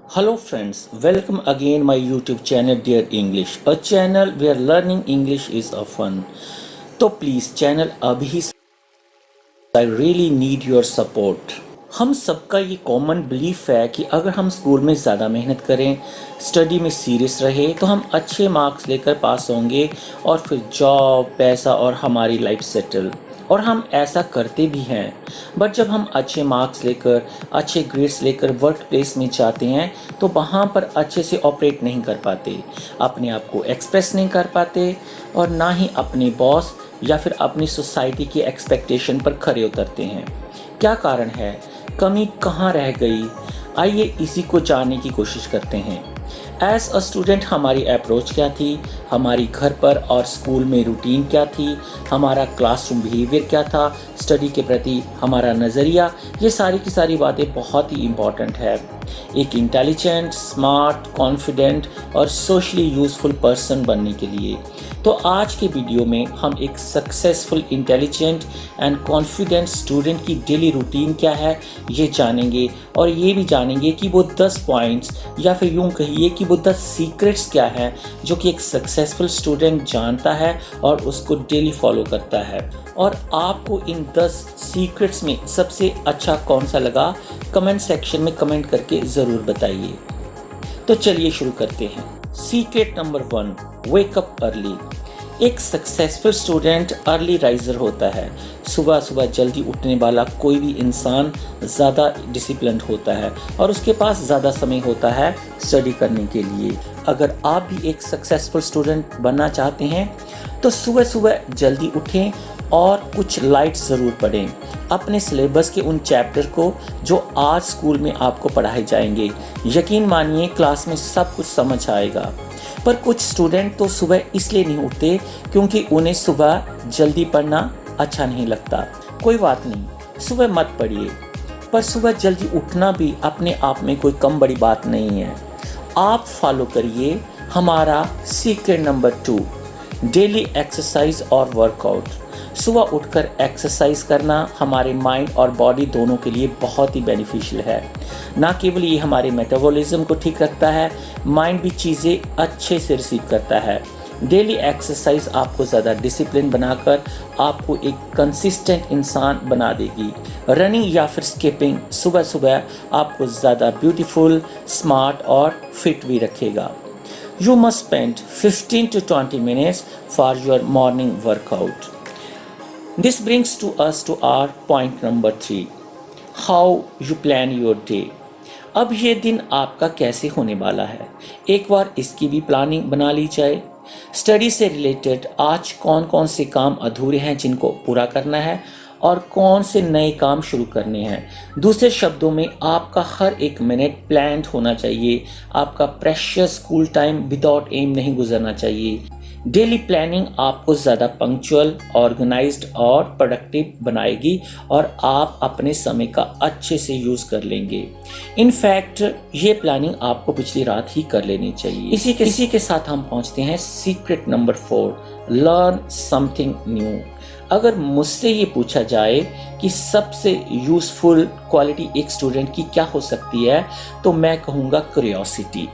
Hello friends, welcome again my YouTube channel Dear English, a channel where learning English is a fun. तो please channel अभी I really need your support. हम सबका ये common belief है कि अगर हम स्कूल में ज़्यादा मेहनत करें, स्टडी में सीरियस रहे तो हम अच्छे मार्क्स लेकर पास होंगे और फिर जॉब, पैसा और हमारी लाइफ सेटल। और हम ऐसा करते भी हैं। बट जब हम अच्छे मार्क्स लेकर, अच्छे ग्रेड्स लेकर वर्क प्लेस में जाते हैं तो वहाँ पर अच्छे से ऑपरेट नहीं कर पाते, अपने आप को एक्सप्रेस नहीं कर पाते और ना ही अपने बॉस या फिर अपनी सोसाइटी की एक्सपेक्टेशन पर खरे उतरते हैं। क्या कारण है? कमी कहाँ रह गई? आइए इसी को जानने की कोशिश करते हैं। एज अ स्टूडेंट हमारी अप्रोच क्या थी, हमारी घर पर और स्कूल में रूटीन क्या थी, हमारा क्लासरूम बिहेवियर क्या था, स्टडी के प्रति हमारा नज़रिया, ये सारी की सारी बातें बहुत ही इम्पॉर्टेंट है एक इंटेलिजेंट, स्मार्ट, कॉन्फिडेंट और सोशली यूज़फुल पर्सन बनने के लिए। तो आज के वीडियो में हम एक successful, intelligent and confident student की डेली रूटीन क्या है ये जानेंगे और ये भी जानेंगे कि वो 10 पॉइंट्स या फिर यूँ कहिए कि वो 10 सीक्रेट्स क्या हैं जो कि एक सक्सेसफुल स्टूडेंट जानता है और उसको डेली फॉलो करता है। और आपको इन 10 सीक्रेट्स में सबसे अच्छा कौन सा लगा, कमेंट सेक्शन में कमेंट करके ज़रूर बताइए। तो चलिए शुरू करते हैं। Secret number 1, wake up early. एक सक्सेसफुल स्टूडेंट अर्ली राइजर होता है। सुबह सुबह जल्दी उठने वाला कोई भी इंसान ज़्यादा डिसिप्लिन्ड होता है और उसके पास ज़्यादा समय होता है स्टडी करने के लिए। अगर आप भी एक सक्सेसफुल स्टूडेंट बनना चाहते हैं तो सुबह सुबह जल्दी उठें और कुछ लाइट ज़रूर पढ़ें। अपने सिलेबस के उन चैप्टर को जो आज स्कूल में आपको पढ़ाए जाएंगे। यकीन मानिए क्लास में सब कुछ समझ आएगा। पर कुछ स्टूडेंट तो सुबह इसलिए नहीं उठते क्योंकि उन्हें सुबह जल्दी पढ़ना अच्छा नहीं लगता। कोई बात नहीं, सुबह मत पढ़िए, पर सुबह जल्दी उठना भी अपने आप में कोई कम बड़ी बात नहीं है। आप फॉलो करिए हमारा सीक्रेट नंबर 2, डेली एक्सरसाइज और वर्कआउट। सुबह उठकर एक्सरसाइज करना हमारे माइंड और बॉडी दोनों के लिए बहुत ही बेनिफिशियल है। ना केवल ये हमारे मेटाबॉलिज्म को ठीक रखता है, माइंड भी चीज़ें अच्छे से रिसीव करता है। डेली एक्सरसाइज आपको ज़्यादा डिसिप्लिन बनाकर आपको एक कंसिस्टेंट इंसान बना देगी। रनिंग या फिर स्किपिंग सुबह सुबह आपको ज़्यादा ब्यूटीफुल, स्मार्ट और फिट भी रखेगा। You must spend 15 to 20 minutes for your morning workout. This brings to us to our point number 3, how you plan your day. अब ये दिन आपका कैसे होने वाला है, एक बार इसकी भी प्लानिंग बना ली जाए। स्टडी से रिलेटेड आज कौन कौन से काम अधूरे हैं जिनको पूरा करना है और कौन से नए काम शुरू करने हैं। दूसरे शब्दों में आपका हर एक मिनट प्लान्ड होना चाहिए। आपका precious school time without aim नहीं गुजरना चाहिए। डेली प्लानिंग आपको ज़्यादा पंक्चुअल, ऑर्गेनाइज्ड और प्रोडक्टिव बनाएगी और आप अपने समय का अच्छे से यूज़ कर लेंगे। इनफैक्ट ये प्लानिंग आपको पिछली रात ही कर लेनी चाहिए। इसी के साथ हम पहुंचते हैं secret number 4, learn something new. अगर मुझसे ये पूछा जाए कि सबसे यूज़फुल क्वालिटी एक स्टूडेंट की क्या हो सकती है तो मैं कहूँगा क्यूरियोसिटी,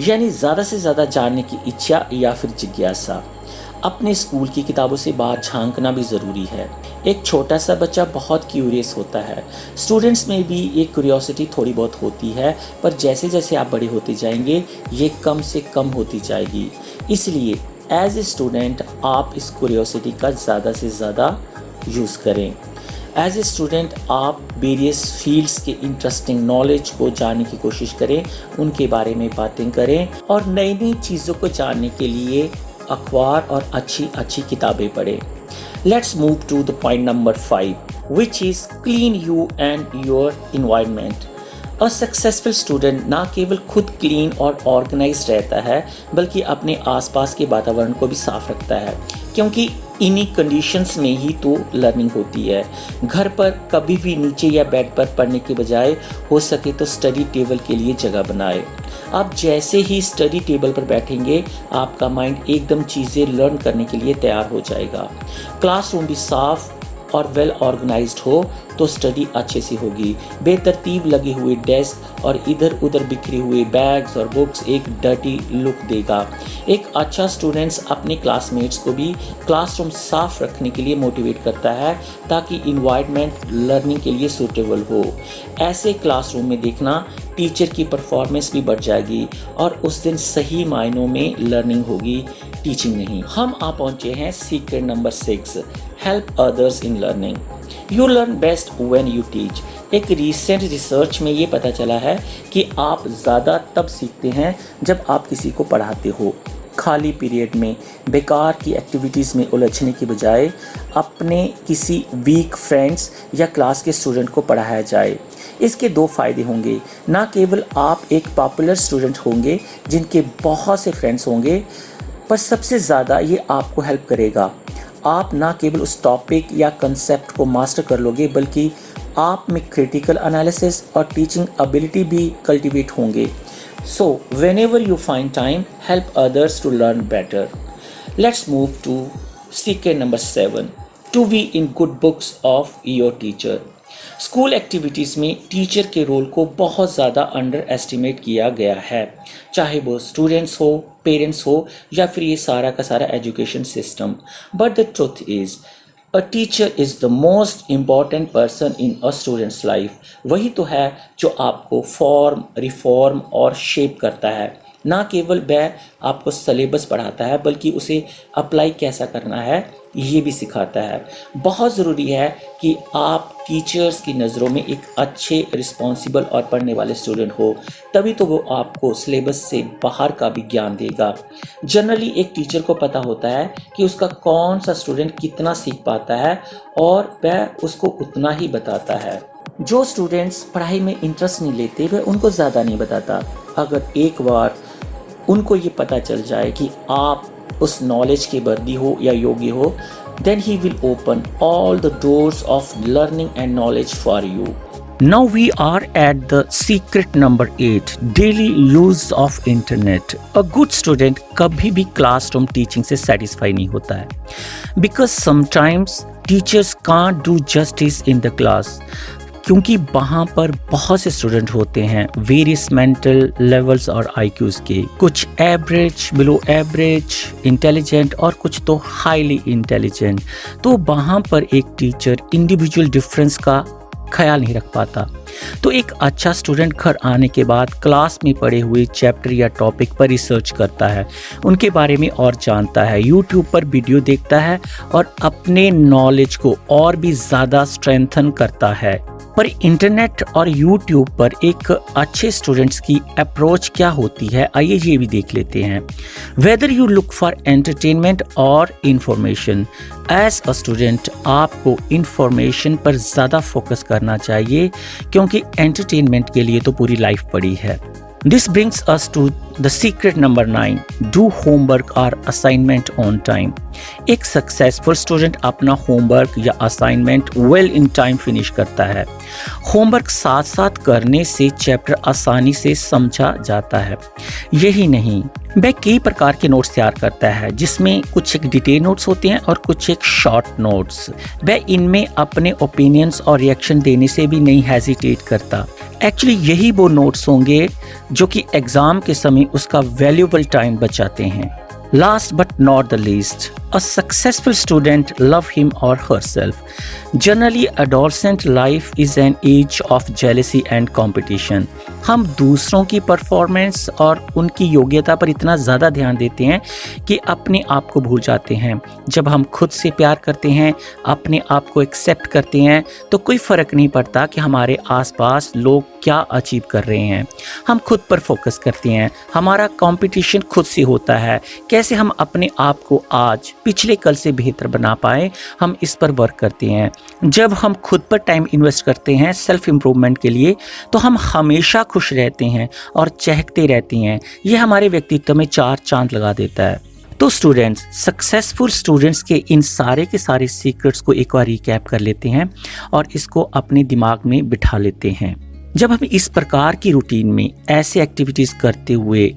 यानी ज़्यादा से ज़्यादा जानने की इच्छा या फिर जिज्ञासा। अपने स्कूल की किताबों से बाहर झांकना भी ज़रूरी है। एक छोटा सा बच्चा बहुत क्यूरियस होता है। स्टूडेंट्स में भी ये क्यूरियोसिटी थोड़ी बहुत होती है, पर जैसे जैसे आप बड़े होते जाएंगे ये कम से कम होती जाएगी। इसलिए एज ए स्टूडेंट आप इस क्यूरियोसिटी का ज़्यादा से ज़्यादा यूज़ करें। एज ए स्टूडेंट आप वेरियस फील्ड्स के इंटरेस्टिंग नॉलेज को जानने की कोशिश करें, उनके बारे में बातें करें और नई नई चीज़ों को जानने के लिए अखबार और अच्छी अच्छी किताबें पढ़ें। Let's move to the point number 5, which is clean you and your environment. A successful student ना केवल खुद क्लीन और ऑर्गेनाइज रहता है बल्कि अपने आसपास के वातावरण को भी साफ रखता है, क्योंकि इन्हीं कंडीशंस में ही तो लर्निंग होती है। घर पर कभी भी नीचे या बेड पर पढ़ने के बजाय हो सके तो स्टडी टेबल के लिए जगह बनाए। आप जैसे ही स्टडी टेबल पर बैठेंगे आपका माइंड एकदम चीज़ें लर्न करने के लिए तैयार हो जाएगा। क्लासरूम भी साफ और वेल ऑर्गेनाइज्ड हो तो स्टडी अच्छे से होगी। बेतरतीब लगे हुए डेस्क और इधर उधर बिखरे हुए बैग्स और बुक्स एक डर्टी लुक देगा। एक अच्छा स्टूडेंट्स अपने क्लासमेट्स को भी क्लासरूम साफ रखने के लिए मोटिवेट करता है ताकि इन्वायरमेंट लर्निंग के लिए सूटेबल हो। ऐसे क्लासरूम में देखना टीचर की परफॉर्मेंस भी बढ़ जाएगी और उस दिन सही मायनों में लर्निंग होगी, टीचिंग नहीं। हम आ पहुंचे हैं secret number 6, help others in learning. You learn best when you teach. एक रिसेंट रिसर्च में ये पता चला है कि आप ज़्यादा तब सीखते हैं जब आप किसी को पढ़ाते हो। खाली पीरियड में बेकार की एक्टिविटीज़ में उलझने की बजाय अपने किसी वीक फ्रेंड्स या क्लास के स्टूडेंट को पढ़ाया जाए। इसके 2 फ़ायदे होंगे। ना केवल आप एक पॉपुलर स्टूडेंट होंगे जिनके बहुत से फ्रेंड्स होंगे, पर सबसे ज़्यादा ये आपको हेल्प करेगा। आप ना केवल उस टॉपिक या कंसेप्ट को मास्टर कर लोगे, बल्कि आप में क्रिटिकल एनालिसिस और टीचिंग एबिलिटी भी कल्टीवेट होंगे। So, whenever you find time, help others to learn better. Let's move to secret number 7, to be in good books of your teacher. School activities में teacher के role को बहुत ज़्यादा under estimate किया गया है, चाहे वो स्टूडेंट्स हो, पेरेंट्स हो या फिर ये सारा का सारा education system. But the truth is a teacher is the most important person in a students life. वही तो है जो आपको फॉर्म, रिफॉर्म और शेप करता है। ना केवल वह आपको सिलेबस पढ़ाता है, बल्कि उसे अप्लाई कैसा करना है ये भी सिखाता है। बहुत ज़रूरी है कि आप टीचर्स की नज़रों में एक अच्छे, रिस्पॉन्सिबल और पढ़ने वाले स्टूडेंट हो, तभी तो वो आपको सिलेबस से बाहर का भी ज्ञान देगा। जनरली एक टीचर को पता होता है कि उसका कौन सा स्टूडेंट कितना सीख पाता है और वह उसको उतना ही बताता है। जो स्टूडेंट्स पढ़ाई में इंटरेस्ट नहीं लेते वह उनको ज़्यादा नहीं बताता। अगर एक बार उनको ये पता चल जाए कि आप उस नॉलेज के वर्दी हो या योग्य हो, then he will open all the doors of learning and knowledge for you. Now we are at the secret number 8, daily use of internet. A good student कभी भी classroom teaching से satisfy नहीं होता है, because sometimes teachers can't do justice in the class. क्योंकि वहाँ पर बहुत से स्टूडेंट होते हैं वेरियस मेंटल लेवल्स और आईक्यूज़ के, कुछ एवरेज, बिलो एवरेज, इंटेलिजेंट और कुछ तो हाईली इंटेलिजेंट। तो वहाँ पर एक टीचर इंडिविजुअल डिफरेंस का ख्याल नहीं रख पाता। तो एक अच्छा स्टूडेंट घर आने के बाद क्लास में पढ़े हुए चैप्टर या टॉपिक पर रिसर्च करता है, उनके बारे में और जानता है, यूट्यूब पर वीडियो देखता है और अपने नॉलेज को और भी ज़्यादा स्ट्रेंथन करता है। पर इंटरनेट और यूट्यूब पर एक अच्छे स्टूडेंट्स की अप्रोच क्या होती है, आइए ये भी देख लेते हैं। Whether you look for entertainment और इंफॉर्मेशन, एज अ स्टूडेंट आपको इंफॉर्मेशन पर ज़्यादा फोकस करना चाहिए, क्योंकि एंटरटेनमेंट के लिए तो पूरी लाइफ पड़ी है। This brings us to the secret number 9, do homework or assignment on time. एक सक्सेसफुल स्टूडेंट अपना होमवर्क या assignment well in time finish करता है। होमवर्क साथ साथ करने से चैप्टर आसानी से समझा जाता है। यही नहीं, वह कई प्रकार के नोट्स तैयार करता है, जिसमें कुछ एक डिटेल नोट्स होते हैं और कुछ एक शॉर्ट नोट्स। वह इनमें अपने ओपिनियंस और रिएक्शन देने से भी नहीं हेजिटेट करता। एक्चुअली यही वो नोट्स होंगे जो कि एग्ज़ाम के समय उसका वैल्यूएबल टाइम बचाते हैं। Last but not the least, a successful student love him or herself. Generally, adolescent life is an age of jealousy and competition. हम दूसरों की परफॉर्मेंस और उनकी योग्यता पर इतना ज़्यादा ध्यान देते हैं कि अपने आप को भूल जाते हैं। जब हम खुद से प्यार करते हैं, अपने आप को एक्सेप्ट करते हैं, तो कोई फ़र्क नहीं पड़ता कि हमारे आसपास लोग क्या अचीव कर रहे हैं। हम खुद पर फोकस करते हैं, हमारा कंपटीशन खुद से होता है। कैसे हम अपने आप को आज पिछले कल से बेहतर बना पाए, हम इस पर वर्क करते हैं। जब हम खुद पर टाइम इन्वेस्ट करते हैं सेल्फ इम्प्रूवमेंट के लिए, तो हम हमेशा खुश रहते हैं और चहकते रहते हैं। ये हमारे व्यक्तित्व में 4 चांद लगा देता है। तो स्टूडेंट्स, सक्सेसफुल स्टूडेंट्स के इन सारे के सारे सीक्रेट्स को एक बार रिकैप कर लेते हैं और इसको अपने दिमाग में बिठा लेते हैं। जब हम इस प्रकार की रूटीन में ऐसे एक्टिविटीज़ करते हुए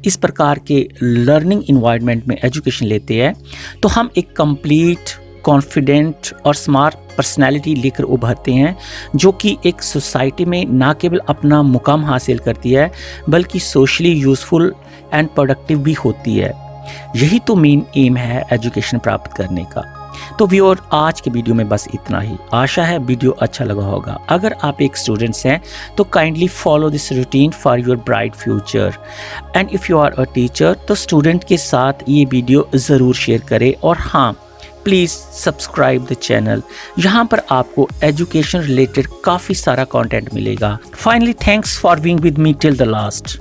इस प्रकार के लर्निंग इन्वायरमेंट में एजुकेशन लेते हैं, तो हम एक कंप्लीट कॉन्फिडेंट और स्मार्ट पर्सनैलिटी लेकर उभरते हैं, जो कि एक सोसाइटी में ना केवल अपना मुकाम हासिल करती है बल्कि सोशली यूज़फुल एंड प्रोडक्टिव भी होती है। यही तो मेन एम है एजुकेशन प्राप्त करने का। तो व्यूअर, आज के वीडियो में बस इतना ही। आशा है वीडियो अच्छा लगा होगा। अगर आप एक स्टूडेंट्स हैं तो kindly follow this routine for your bright future. And if you are a teacher तो स्टूडेंट के साथ ये वीडियो ज़रूर शेयर करें। और हाँ, प्लीज़ सब्सक्राइब द चैनल। यहाँ पर आपको एजुकेशन रिलेटेड काफ़ी सारा कंटेंट मिलेगा। Finally, thanks for being with me till the last.